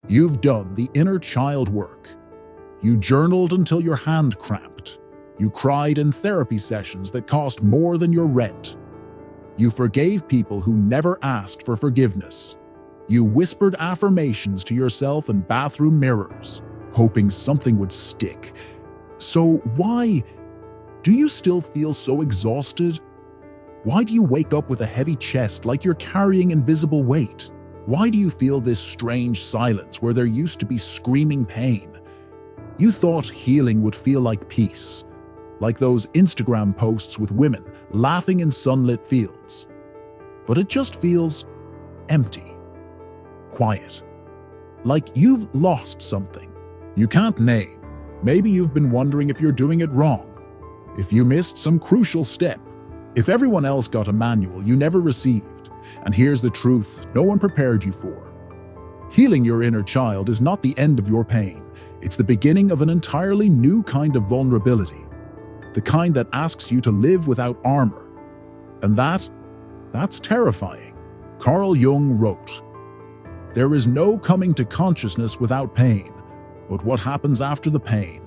You've done the inner child work. You journaled until your hand cramped. You cried in therapy sessions that cost more than your rent. You forgave people who never asked for forgiveness. You whispered affirmations to yourself in bathroom mirrors, hoping something would stick. So why do you still feel so exhausted? Why do you wake up with a heavy chest like you're carrying invisible weight? Why do you feel this strange silence where there used to be screaming pain? You thought healing would feel like peace, like those Instagram posts with women laughing in sunlit fields. But it just feels empty, quiet, like you've lost something you can't name. Maybe you've been wondering if you're doing it wrong, if you missed some crucial step, if everyone else got a manual you never received. And here's the truth no one prepared you for. Healing your inner child is not the end of your pain. It's the beginning of an entirely new kind of vulnerability, the kind that asks you to live without armor. And that's terrifying. Carl Jung wrote, "There is no coming to consciousness without pain, but what happens after the pain?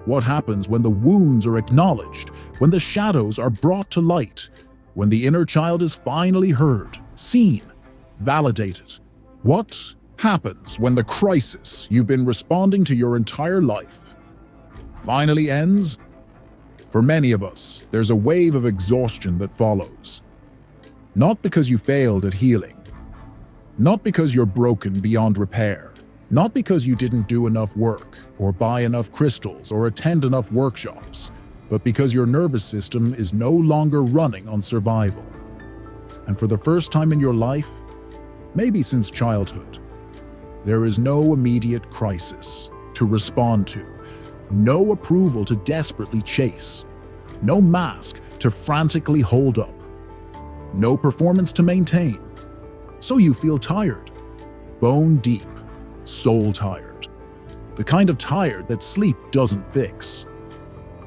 What happens when the wounds are acknowledged, when the shadows are brought to light, when the inner child is finally heard, seen, validated? What happens when the crisis you've been responding to your entire life finally ends?" For many of us, there's a wave of exhaustion that follows. Not because you failed at healing, not because you're broken beyond repair, not because you didn't do enough work or buy enough crystals or attend enough workshops, but because your nervous system is no longer running on survival. And for the first time in your life, maybe since childhood, there is no immediate crisis to respond to, no approval to desperately chase, no mask to frantically hold up, no performance to maintain. So you feel tired, bone deep, soul tired, the kind of tired that sleep doesn't fix.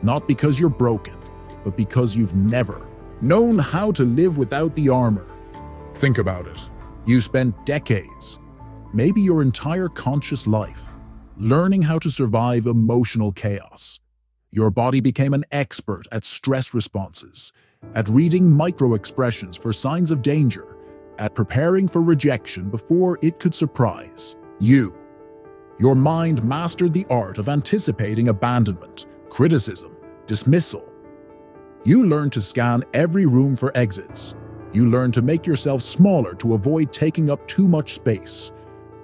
Not because you're broken, but because you've never known how to live without the armor. Think about it. You spent decades, maybe your entire conscious life, learning how to survive emotional chaos. Your body became an expert at stress responses, at reading micro-expressions for signs of danger, at preparing for rejection before it could surprise you. Your mind mastered the art of anticipating abandonment, criticism, dismissal. You learned to scan every room for exits. You learned to make yourself smaller to avoid taking up too much space.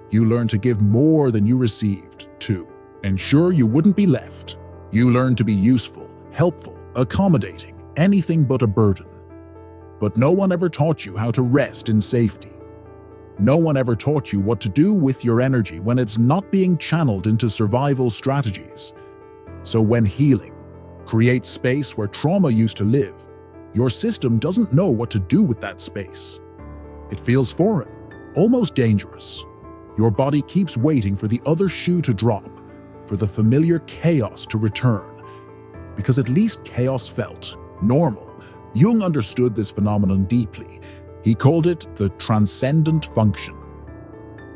You learned to give more than you received, to ensure you wouldn't be left. You learned to be useful, helpful, accommodating, anything but a burden. But no one ever taught you how to rest in safety. No one ever taught you what to do with your energy when it's not being channeled into survival strategies. So when healing creates space where trauma used to live, your system doesn't know what to do with that space. It feels foreign, almost dangerous. Your body keeps waiting for the other shoe to drop, for the familiar chaos to return, because at least chaos felt normal. Jung understood this phenomenon deeply. He called it the transcendent function,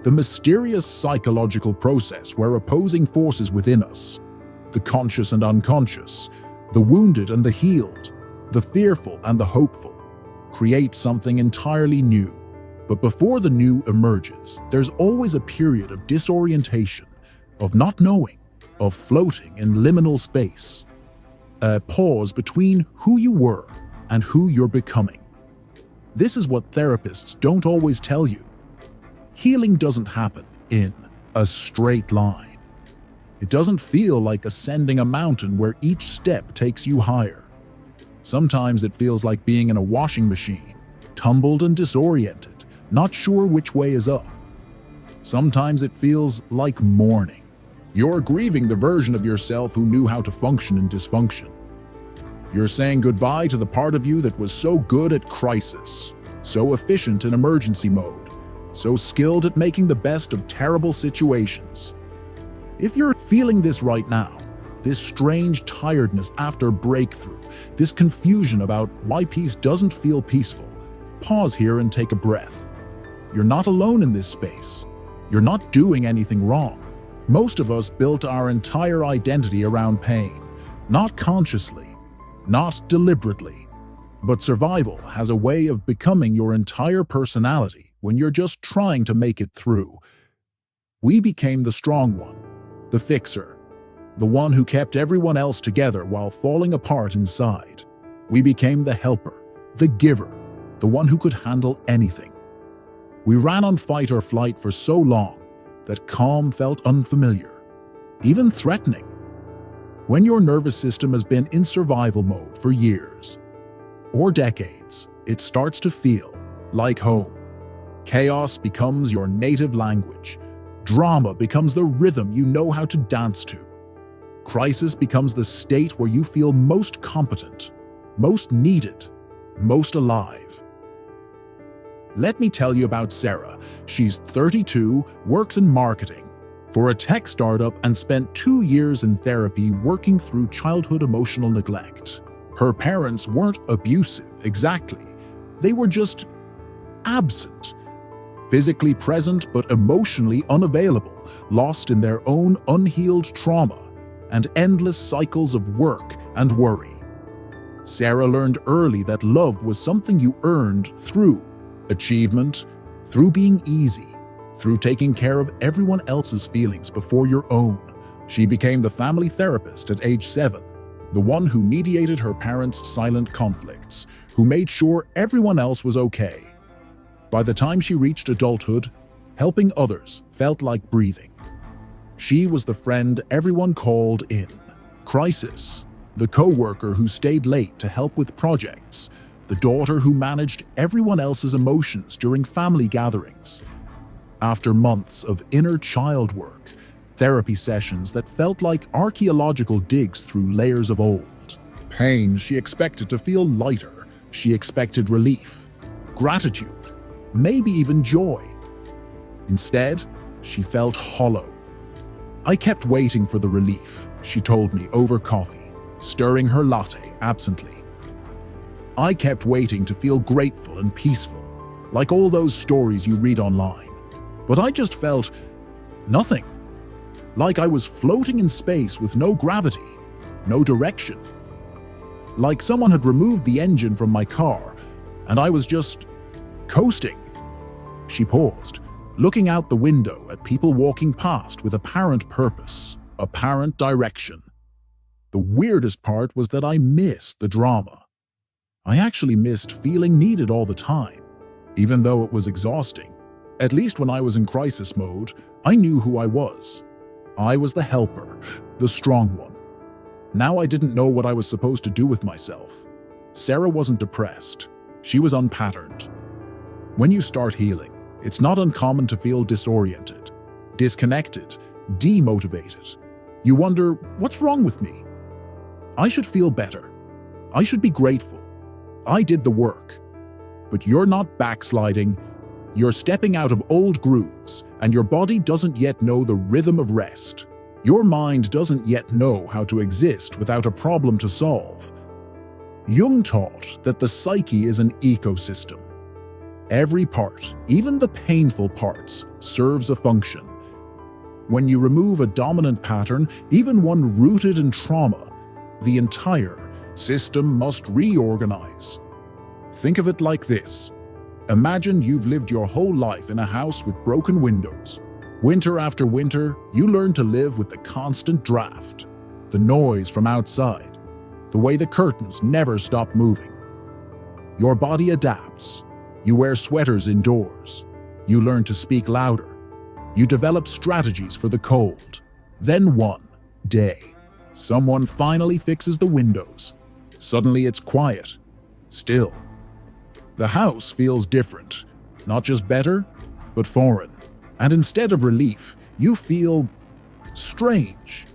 the mysterious psychological process where opposing forces within us, the conscious and unconscious, the wounded and the healed, the fearful and the hopeful, create something entirely new. But before the new emerges, there's always a period of disorientation, of not knowing, of floating in liminal space, a pause between who you were and who you're becoming. This is what therapists don't always tell you. Healing doesn't happen in a straight line. It doesn't feel like ascending a mountain where each step takes you higher. Sometimes it feels like being in a washing machine, tumbled and disoriented, not sure which way is up. Sometimes it feels like mourning. You're grieving the version of yourself who knew how to function in dysfunction. You're saying goodbye to the part of you that was so good at crisis, so efficient in emergency mode, so skilled at making the best of terrible situations. If you're feeling this right now, this strange tiredness after breakthrough, this confusion about why peace doesn't feel peaceful, pause here and take a breath. You're not alone in this space. You're not doing anything wrong. Most of us built our entire identity around pain, not consciously, not deliberately. But survival has a way of becoming your entire personality when you're just trying to make it through. We became the strong one, the fixer, the one who kept everyone else together while falling apart inside. We became the helper, the giver, the one who could handle anything. We ran on fight or flight for so long that calm felt unfamiliar, even threatening. When your nervous system has been in survival mode for years or decades, it starts to feel like home. Chaos becomes your native language. Drama becomes the rhythm you know how to dance to. Crisis becomes the state where you feel most competent, most needed, most alive. Let me tell you about Sarah. She's 32, works in marketing for a tech startup, and spent 2 years in therapy working through childhood emotional neglect. Her parents weren't abusive, exactly. They were just absent. Physically present but emotionally unavailable, lost in their own unhealed trauma and endless cycles of work and worry. Sarah learned early that love was something you earned through achievement, through being easy, through taking care of everyone else's feelings before your own. She became the family therapist at age 7, the one who mediated her parents' silent conflicts, who made sure everyone else was okay. By the time she reached adulthood, helping others felt like breathing. She was the friend everyone called in crisis, the coworker who stayed late to help with projects, the daughter who managed everyone else's emotions during family gatherings. After months of inner child work, therapy sessions that felt like archaeological digs through layers of old pain, she expected to feel lighter. She expected relief, gratitude, maybe even joy. Instead, she felt hollow. "I kept waiting for the relief," she told me over coffee, stirring her latte absently. "I kept waiting to feel grateful and peaceful, like all those stories you read online. But I just felt nothing. Like I was floating in space with no gravity, no direction. Like someone had removed the engine from my car, and I was just coasting." She paused, looking out the window at people walking past with apparent purpose, apparent direction. The weirdest part was that I missed the drama. I actually missed feeling needed all the time, even though it was exhausting. At least when I was in crisis mode, I knew who I was. I was the helper, the strong one. Now I didn't know what I was supposed to do with myself. Sarah wasn't depressed. She was unpatterned. When you start healing, it's not uncommon to feel disoriented, disconnected, demotivated. You wonder, what's wrong with me? I should feel better. I should be grateful. I did the work. But you're not backsliding. You're stepping out of old grooves, and your body doesn't yet know the rhythm of rest. Your mind doesn't yet know how to exist without a problem to solve. Jung taught that the psyche is an ecosystem. Every part, even the painful parts, serves a function. When you remove a dominant pattern, even one rooted in trauma, the entire system must reorganize. Think of it like this. Imagine you've lived your whole life in a house with broken windows. Winter after winter, you learn to live with the constant draft, the noise from outside, the way the curtains never stop moving. Your body adapts. You wear sweaters indoors. You learn to speak louder. You develop strategies for the cold. Then one day, someone finally fixes the windows. Suddenly it's quiet, still. The house feels different, not just better, but foreign. And instead of relief, you feel strange.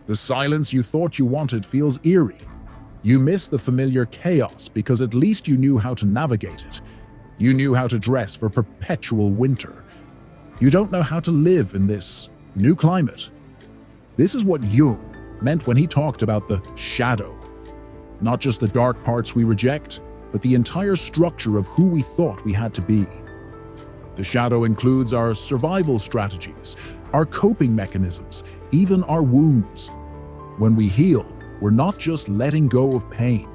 The silence you thought you wanted feels eerie. You miss the familiar chaos because at least you knew how to navigate it. You knew how to dress for perpetual winter. You don't know how to live in this new climate. This is what Jung meant when he talked about the shadow. Not just the dark parts we reject, but the entire structure of who we thought we had to be. The shadow includes our survival strategies, our coping mechanisms, even our wounds. When we heal, we're not just letting go of pain.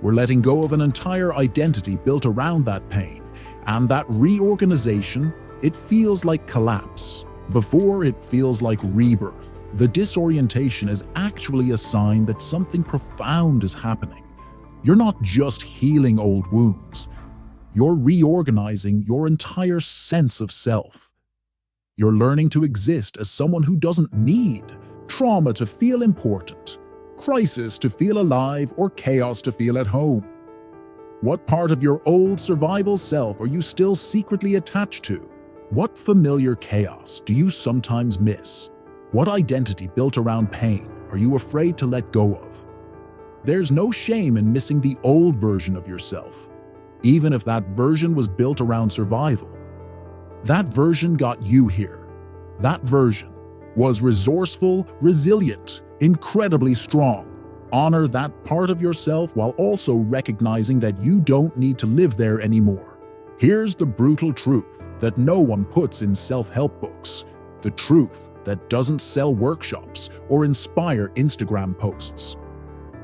We're letting go of an entire identity built around that pain, and that reorganization, it feels like collapse. Before it feels like rebirth, the disorientation is actually a sign that something profound is happening. You're not just healing old wounds. You're reorganizing your entire sense of self. You're learning to exist as someone who doesn't need trauma to feel important, crisis to feel alive, or chaos to feel at home. What part of your old survival self are you still secretly attached to? What familiar chaos do you sometimes miss? What identity built around pain are you afraid to let go of? There's no shame in missing the old version of yourself, even if that version was built around survival. That version got you here. That version was resourceful, resilient, incredibly strong. Honor that part of yourself while also recognizing that you don't need to live there anymore. Here's the brutal truth that no one puts in self-help books, the truth that doesn't sell workshops or inspire Instagram posts.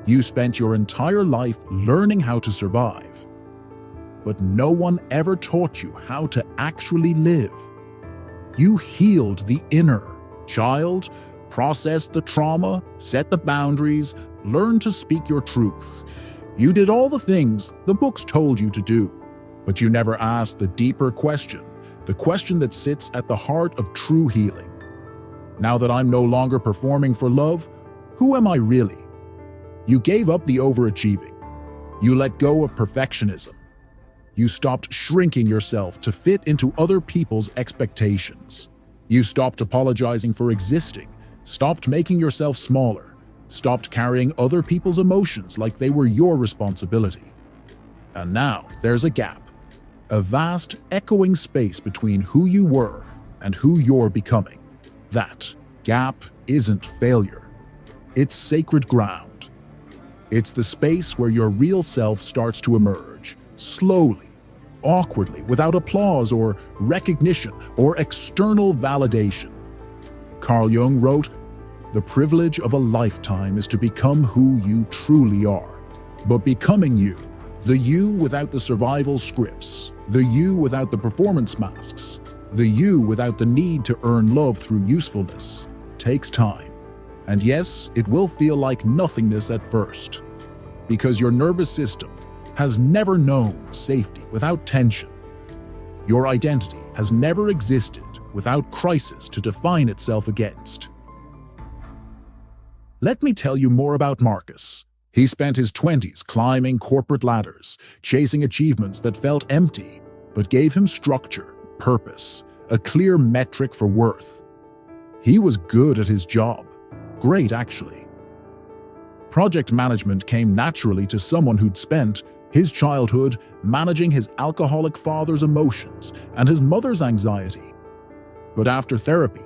You spent your entire life learning how to survive, but no one ever taught you how to actually live. You healed the inner child, processed the trauma, set the boundaries, learned to speak your truth. You did all the things the books told you to do, but you never asked the deeper question, the question that sits at the heart of true healing. Now that I'm no longer performing for love, who am I really? You gave up the overachieving. You let go of perfectionism. You stopped shrinking yourself to fit into other people's expectations. You stopped apologizing for existing, stopped making yourself smaller, stopped carrying other people's emotions like they were your responsibility. And now there's a gap, a vast, echoing space between who you were and who you're becoming. That gap isn't failure. It's sacred ground. It's the space where your real self starts to emerge, slowly, awkwardly, without applause or recognition or external validation. Carl Jung wrote, "The privilege of a lifetime is to become who you truly are." But becoming you, the you without the survival scripts, the you without the performance masks, the you without the need to earn love through usefulness, takes time. And yes, it will feel like nothingness at first, because your nervous system has never known safety without tension. Your identity has never existed without crisis to define itself against. Let me tell you more about Marcus. He spent his 20s climbing corporate ladders, chasing achievements that felt empty, but gave him structure, purpose, a clear metric for worth. He was good at his job. Great, actually. Project management came naturally to someone who'd spent his childhood managing his alcoholic father's emotions and his mother's anxiety. But after therapy,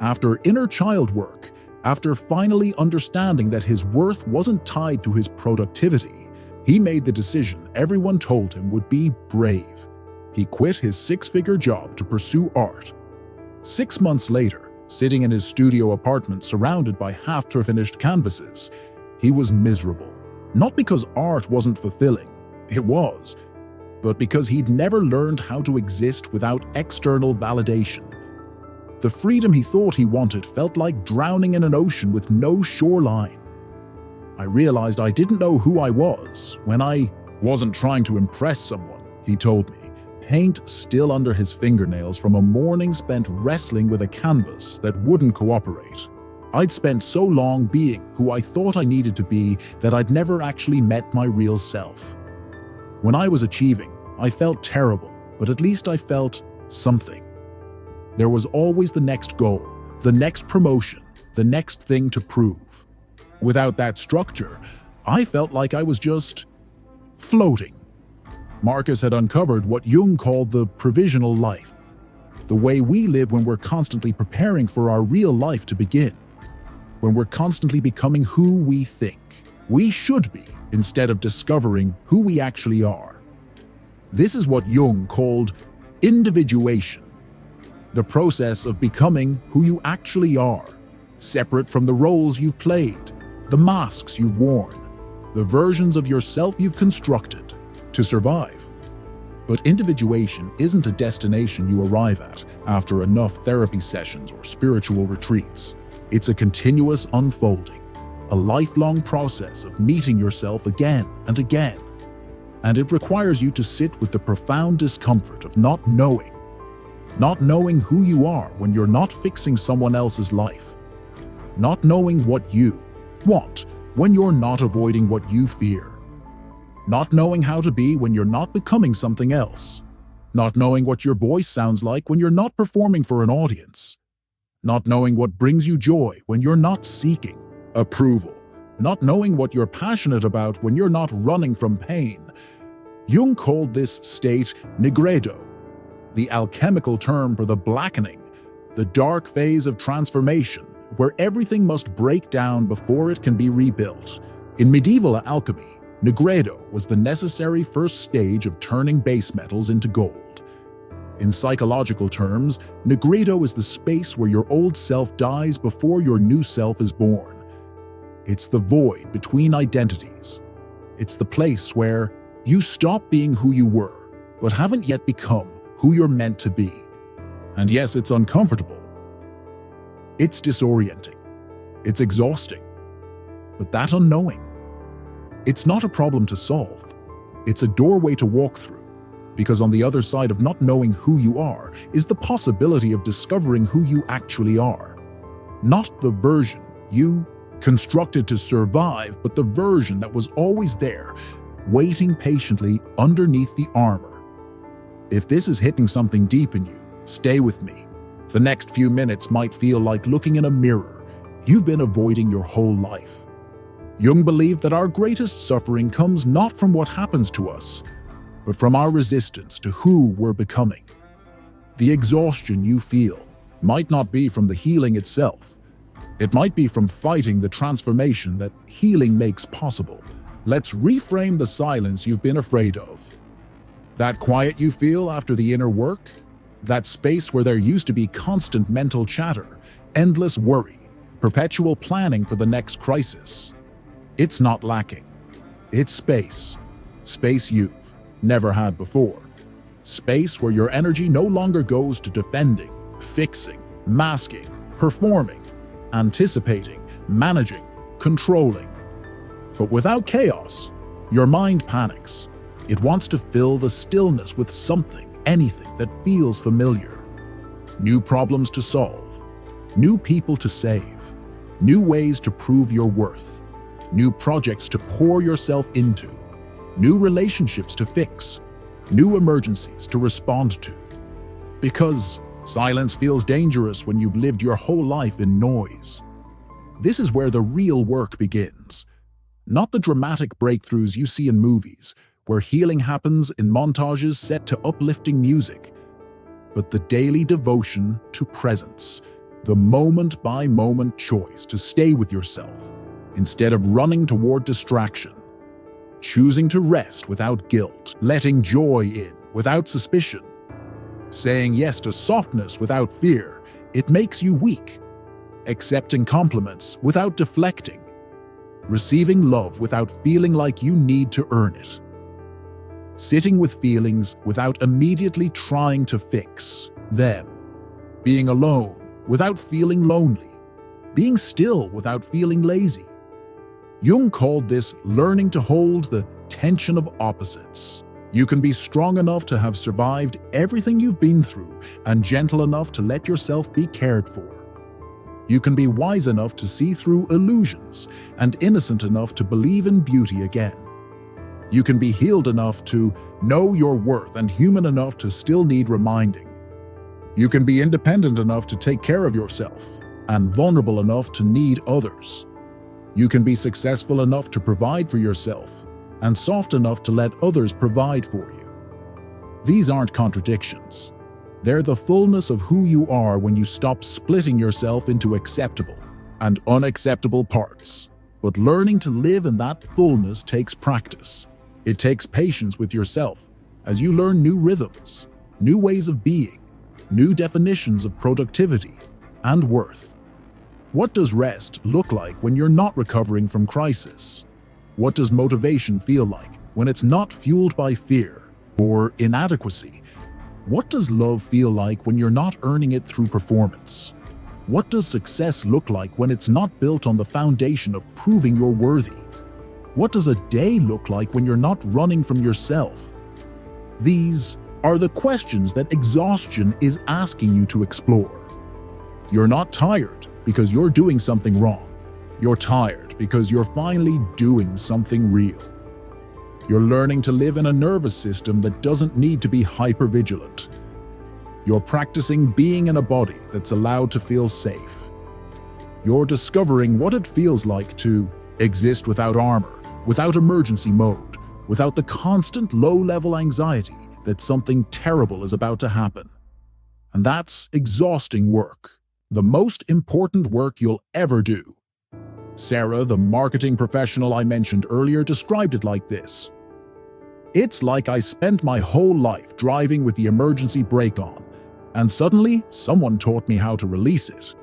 after inner child work, after finally understanding that his worth wasn't tied to his productivity, he made the decision everyone told him would be brave. He quit his six-figure job to pursue art. 6 months later, sitting in his studio apartment surrounded by half-finished canvases, he was miserable. Not because art wasn't fulfilling, it was, but because he'd never learned how to exist without external validation. The freedom he thought he wanted felt like drowning in an ocean with no shoreline. I realized I didn't know who I was when I wasn't trying to impress someone, he told me, paint still under his fingernails from a morning spent wrestling with a canvas that wouldn't cooperate. I'd spent so long being who I thought I needed to be that I'd never actually met my real self. When I was achieving, I felt terrible, but at least I felt something. There was always the next goal, the next promotion, the next thing to prove. Without that structure, I felt like I was just floating. Marcus had uncovered what Jung called the provisional life, the way we live when we're constantly preparing for our real life to begin, when we're constantly becoming who we think we should be instead of discovering who we actually are. This is what Jung called Individuation, the process of becoming who you actually are, separate from the roles you've played, the masks you've worn, the versions of yourself you've constructed to survive. But individuation isn't a destination you arrive at after enough therapy sessions or spiritual retreats. It's a continuous unfolding, a lifelong process of meeting yourself again and again. And it requires you to sit with the profound discomfort of not knowing who you are when you're not fixing someone else's life, not knowing what you want when you're not avoiding what you fear, not knowing how to be when you're not becoming something else, not knowing what your voice sounds like when you're not performing for an audience, not knowing what brings you joy when you're not seeking approval, not knowing what you're passionate about when you're not running from pain. Jung called this state nigredo, the alchemical term for the blackening, the dark phase of transformation, where everything must break down before it can be rebuilt. In medieval alchemy, nigredo was the necessary first stage of turning base metals into gold. In psychological terms, nigredo is the space where your old self dies before your new self is born. It's the void between identities. It's the place where you stop being who you were, but haven't yet become who you're meant to be. And yes, it's uncomfortable. It's disorienting. It's exhausting. But that unknowing, it's not a problem to solve. It's a doorway to walk through, because on the other side of not knowing who you are is the possibility of discovering who you actually are. Not the version you constructed to survive, but the version that was always there, waiting patiently underneath the armor. If this is hitting something deep in you, stay with me. The next few minutes might feel like looking in a mirror you've been avoiding your whole life. Jung believed that our greatest suffering comes not from what happens to us, but from our resistance to who we're becoming. The exhaustion you feel might not be from the healing itself. It might be from fighting the transformation that healing makes possible. Let's reframe the silence you've been afraid of. That quiet you feel after the inner work, that space where there used to be constant mental chatter, endless worry, perpetual planning for the next crisis. It's not lacking. It's space. Space you've never had before. Space where your energy no longer goes to defending, fixing, masking, performing, anticipating, managing, controlling. But without chaos, your mind panics. It wants to fill the stillness with something, anything that feels familiar. New problems to solve, new people to save, new ways to prove your worth, new projects to pour yourself into, new relationships to fix, new emergencies to respond to. Because silence feels dangerous when you've lived your whole life in noise. This is where the real work begins. Not the dramatic breakthroughs you see in movies, where healing happens in montages set to uplifting music, but the daily devotion to presence, the moment-by-moment choice to stay with yourself instead of running toward distraction, choosing to rest without guilt, letting joy in without suspicion, saying yes to softness without fear. It makes you weak, accepting compliments without deflecting, receiving love without feeling like you need to earn it, sitting with feelings without immediately trying to fix them, being alone without feeling lonely, being still without feeling lazy. Jung called this learning to hold the tension of opposites. You can be strong enough to have survived everything you've been through and gentle enough to let yourself be cared for. You can be wise enough to see through illusions and innocent enough to believe in beauty again. You can be healed enough to know your worth and human enough to still need reminding. You can be independent enough to take care of yourself and vulnerable enough to need others. You can be successful enough to provide for yourself and soft enough to let others provide for you. These aren't contradictions. They're the fullness of who you are when you stop splitting yourself into acceptable and unacceptable parts. But learning to live in that fullness takes practice. It takes patience with yourself as you learn new rhythms, new ways of being, new definitions of productivity and worth. What does rest look like when you're not recovering from crisis? What does motivation feel like when it's not fueled by fear or inadequacy? What does love feel like when you're not earning it through performance? What does success look like when it's not built on the foundation of proving you're worthy? What does a day look like when you're not running from yourself? These are the questions that exhaustion is asking you to explore. You're not tired because you're doing something wrong. You're tired because you're finally doing something real. You're learning to live in a nervous system that doesn't need to be hypervigilant. You're practicing being in a body that's allowed to feel safe. You're discovering what it feels like to exist without armor, without emergency mode, without the constant low-level anxiety that something terrible is about to happen. And that's exhausting work, the most important work you'll ever do. Sarah, the marketing professional I mentioned earlier, described it like this. It's like I spent my whole life driving with the emergency brake on, and suddenly someone taught me how to release it.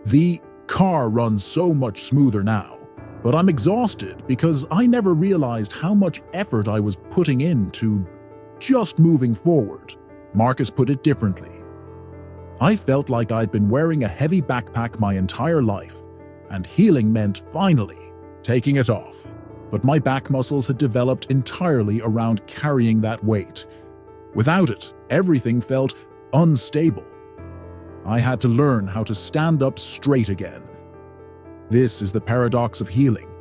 The car runs so much smoother now, but I'm exhausted because I never realized how much effort I was putting into just moving forward. Marcus put it differently. I felt like I'd been wearing a heavy backpack my entire life, and healing meant finally taking it off. But my back muscles had developed entirely around carrying that weight. Without it, everything felt unstable. I had to learn how to stand up straight again. This is the paradox of healing.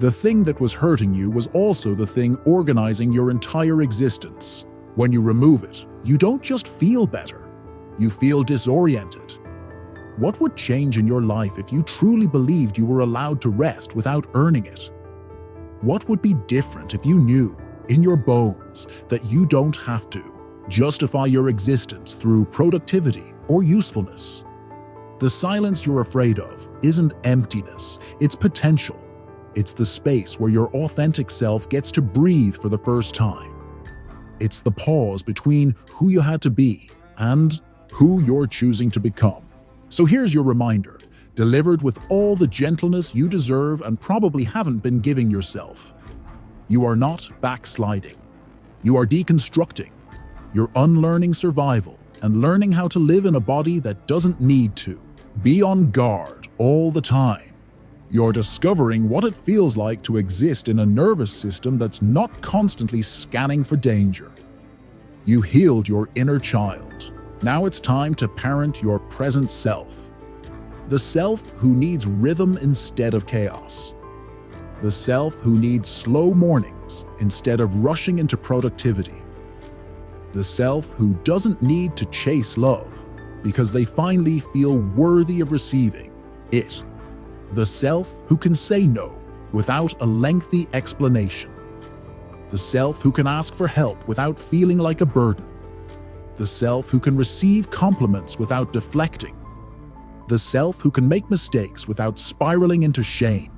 The thing that was hurting you was also the thing organizing your entire existence. When you remove it, you don't just feel better, you feel disoriented. What would change in your life if you truly believed you were allowed to rest without earning it? What would be different if you knew, in your bones, that you don't have to justify your existence through productivity or usefulness? The silence you're afraid of isn't emptiness, it's potential. It's the space where your authentic self gets to breathe for the first time. It's the pause between who you had to be and who you're choosing to become. So here's your reminder, delivered with all the gentleness you deserve and probably haven't been giving yourself. You are not backsliding. You are deconstructing. You're unlearning survival and learning how to live in a body that doesn't need to be on guard all the time. You're discovering what it feels like to exist in a nervous system that's not constantly scanning for danger. You healed your inner child. Now it's time to parent your present self. The self who needs rhythm instead of chaos. The self who needs slow mornings instead of rushing into productivity. The self who doesn't need to chase love because they finally feel worthy of receiving it. The self who can say no without a lengthy explanation. The self who can ask for help without feeling like a burden. The self who can receive compliments without deflecting. The self who can make mistakes without spiraling into shame.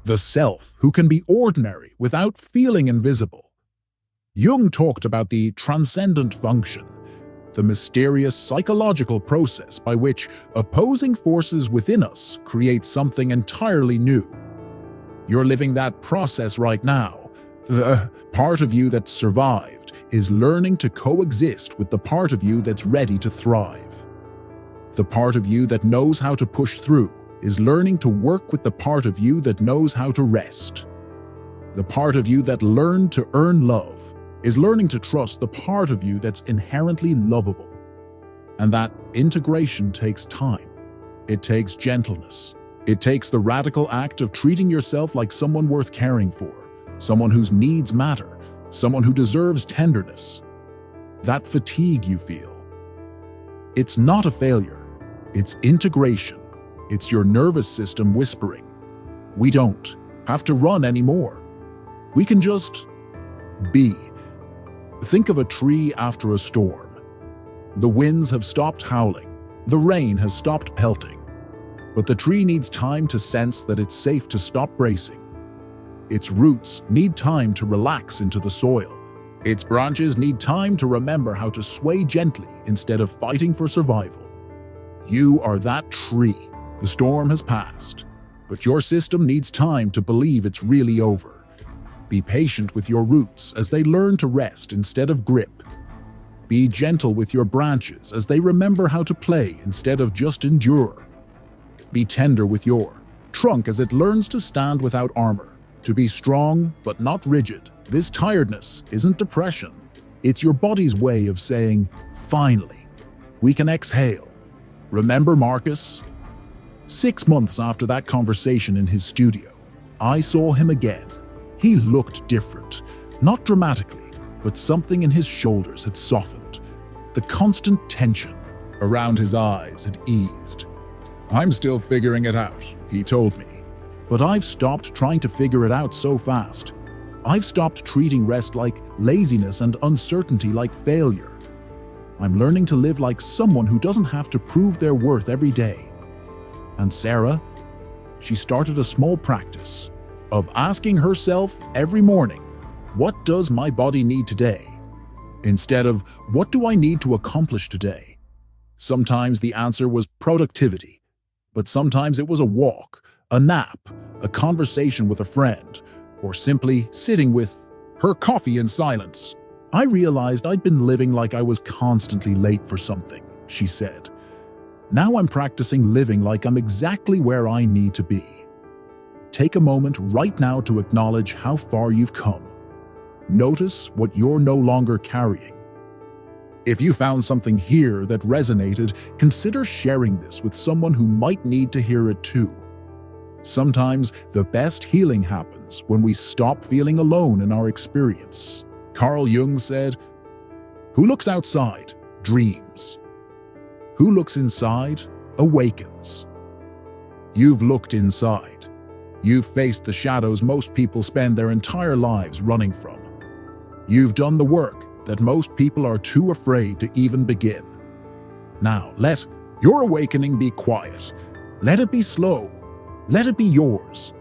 The self who can be ordinary without feeling invisible. Jung talked about the transcendent function, the mysterious psychological process by which opposing forces within us create something entirely new. You're living that process right now. The part of you that survived is learning to coexist with the part of you that's ready to thrive. The part of you that knows how to push through is learning to work with the part of you that knows how to rest. The part of you that learned to earn love is learning to trust the part of you that's inherently lovable. And that integration takes time. It takes gentleness. It takes the radical act of treating yourself like someone worth caring for, someone whose needs matter, someone who deserves tenderness. That fatigue you feel, it's not a failure, it's integration. It's your nervous system whispering, we don't have to run anymore. We can just be. Think of a tree after a storm. The winds have stopped howling, the rain has stopped pelting, but the tree needs time to sense that it's safe to stop bracing. Its roots need time to relax into the soil, Its branches need time to remember how to sway gently instead of fighting for survival. You are that tree. The storm has passed, but your system needs time to believe it's really over. Be patient with your roots as they learn to rest instead of grip. Be gentle with your branches as they remember how to play instead of just endure. Be tender with your trunk as it learns to stand without armor, to be strong but not rigid. This tiredness isn't depression. It's your body's way of saying, finally, we can exhale. Remember Marcus? 6 months after that conversation in his studio, I saw him again. He looked different, not dramatically, but something in his shoulders had softened. The constant tension around his eyes had eased. I'm still figuring it out, he told me. But I've stopped trying to figure it out so fast. I've stopped treating rest like laziness and uncertainty like failure. I'm learning to live like someone who doesn't have to prove their worth every day. And Sarah, she started a small practice of asking herself every morning, what does my body need today? Instead of, what do I need to accomplish today? Sometimes the answer was productivity, but sometimes it was a walk, a nap, a conversation with a friend, or simply sitting with her coffee in silence. I realized I'd been living like I was constantly late for something, she said. Now I'm practicing living like I'm exactly where I need to be. Take a moment right now to acknowledge how far you've come. Notice what you're no longer carrying. If you found something here that resonated, consider sharing this with someone who might need to hear it too. Sometimes the best healing happens when we stop feeling alone in our experience. Carl Jung said, "Who looks outside dreams. Who looks inside awakens." You've looked inside. You've faced the shadows most people spend their entire lives running from. You've done the work that most people are too afraid to even begin. Now, let your awakening be quiet. Let it be slow. Let it be yours.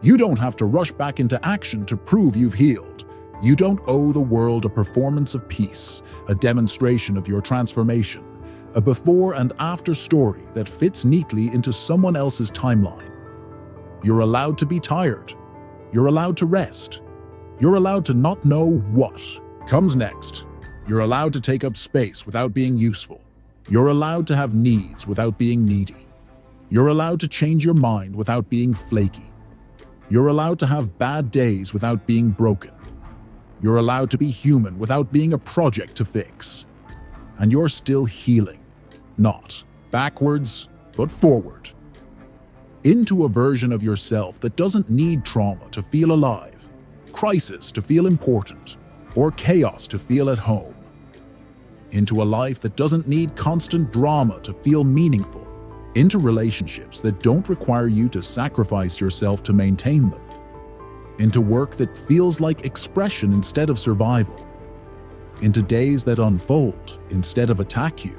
You don't have to rush back into action to prove you've healed. You don't owe the world a performance of peace, a demonstration of your transformation, a before and after story that fits neatly into someone else's timeline. You're allowed to be tired. You're allowed to rest. You're allowed to not know what comes next. You're allowed to take up space without being useful. You're allowed to have needs without being needy. You're allowed to change your mind without being flaky. You're allowed to have bad days without being broken. You're allowed to be human without being a project to fix. And you're still healing, not backwards, but forward. Into a version of yourself that doesn't need trauma to feel alive, crisis to feel important, or chaos to feel at home. Into a life that doesn't need constant drama to feel meaningful. Into relationships that don't require you to sacrifice yourself to maintain them. Into work that feels like expression instead of survival. Into days that unfold instead of attack you.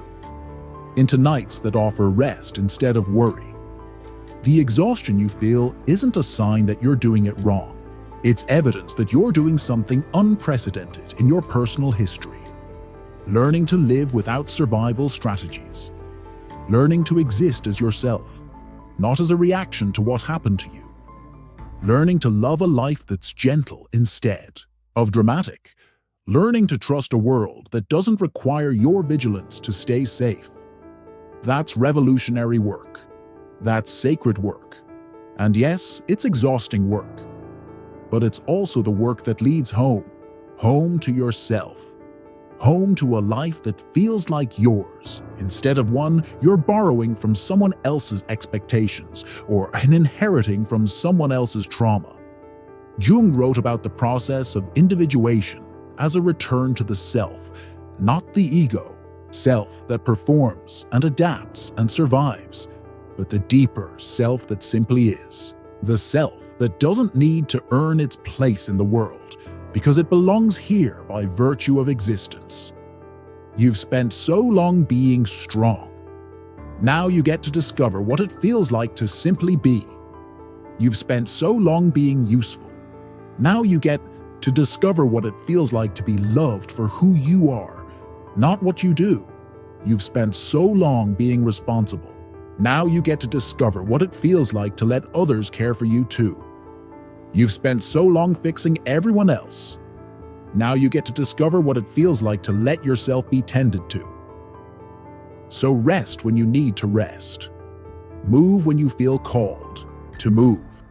Into nights that offer rest instead of worry. The exhaustion you feel isn't a sign that you're doing it wrong. It's evidence that you're doing something unprecedented in your personal history. Learning to live without survival strategies. Learning to exist as yourself, not as a reaction to what happened to you. Learning to love a life that's gentle instead of dramatic. Learning to trust a world that doesn't require your vigilance to stay safe. That's revolutionary work. That's sacred work. And yes, it's exhausting work. But it's also the work that leads home. Home to yourself. Home to a life that feels like yours, instead of one you're borrowing from someone else's expectations or inheriting from someone else's trauma. Jung wrote about the process of individuation as a return to the self, not the ego. Self that performs and adapts and survives, but the deeper self that simply is. The self that doesn't need to earn its place in the world, because it belongs here by virtue of existence. You've spent so long being strong. Now you get to discover what it feels like to simply be. You've spent so long being useful. Now you get to discover what it feels like to be loved for who you are, not what you do. You've spent so long being responsible. Now you get to discover what it feels like to let others care for you too. You've spent so long fixing everyone else. Now you get to discover what it feels like to let yourself be tended to. So rest when you need to rest. Move when you feel called to move.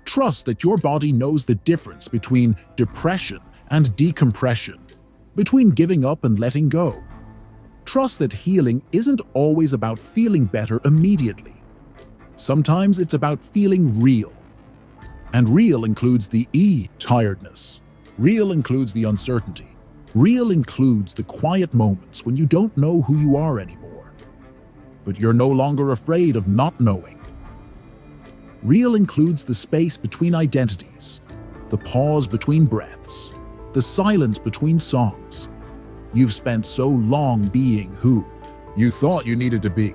Trust that your body knows the difference between depression and decompression, between giving up and letting go. Trust that healing isn't always about feeling better immediately. Sometimes it's about feeling real. And real includes the tiredness. Real includes the uncertainty. Real includes the quiet moments when you don't know who you are anymore. But you're no longer afraid of not knowing. Real includes the space between identities, the pause between breaths, the silence between songs. You've spent so long being who you thought you needed to be.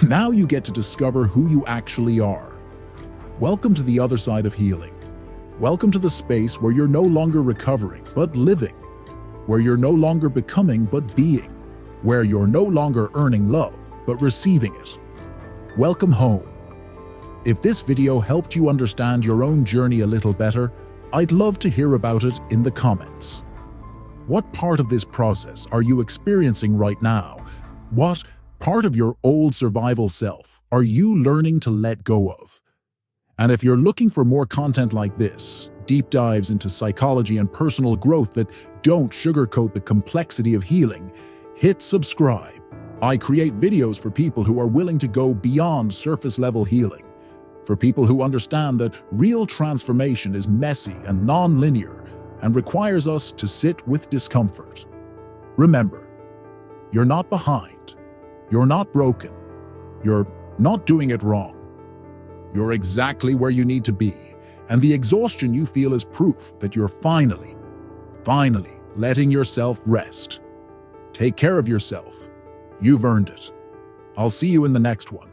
Now you get to discover who you actually are. Welcome to the other side of healing. Welcome to the space where you're no longer recovering, but living. Where you're no longer becoming, but being. Where you're no longer earning love, but receiving it. Welcome home. If this video helped you understand your own journey a little better, I'd love to hear about it in the comments. What part of this process are you experiencing right now? What part of your old survival self are you learning to let go of? And if you're looking for more content like this, deep dives into psychology and personal growth that don't sugarcoat the complexity of healing, hit subscribe. I create videos for people who are willing to go beyond surface-level healing, for people who understand that real transformation is messy and non-linear and requires us to sit with discomfort. Remember, you're not behind, you're not broken, you're not doing it wrong. You're exactly where you need to be, and the exhaustion you feel is proof that you're finally letting yourself rest. Take care of yourself. You've earned it. I'll see you in the next one.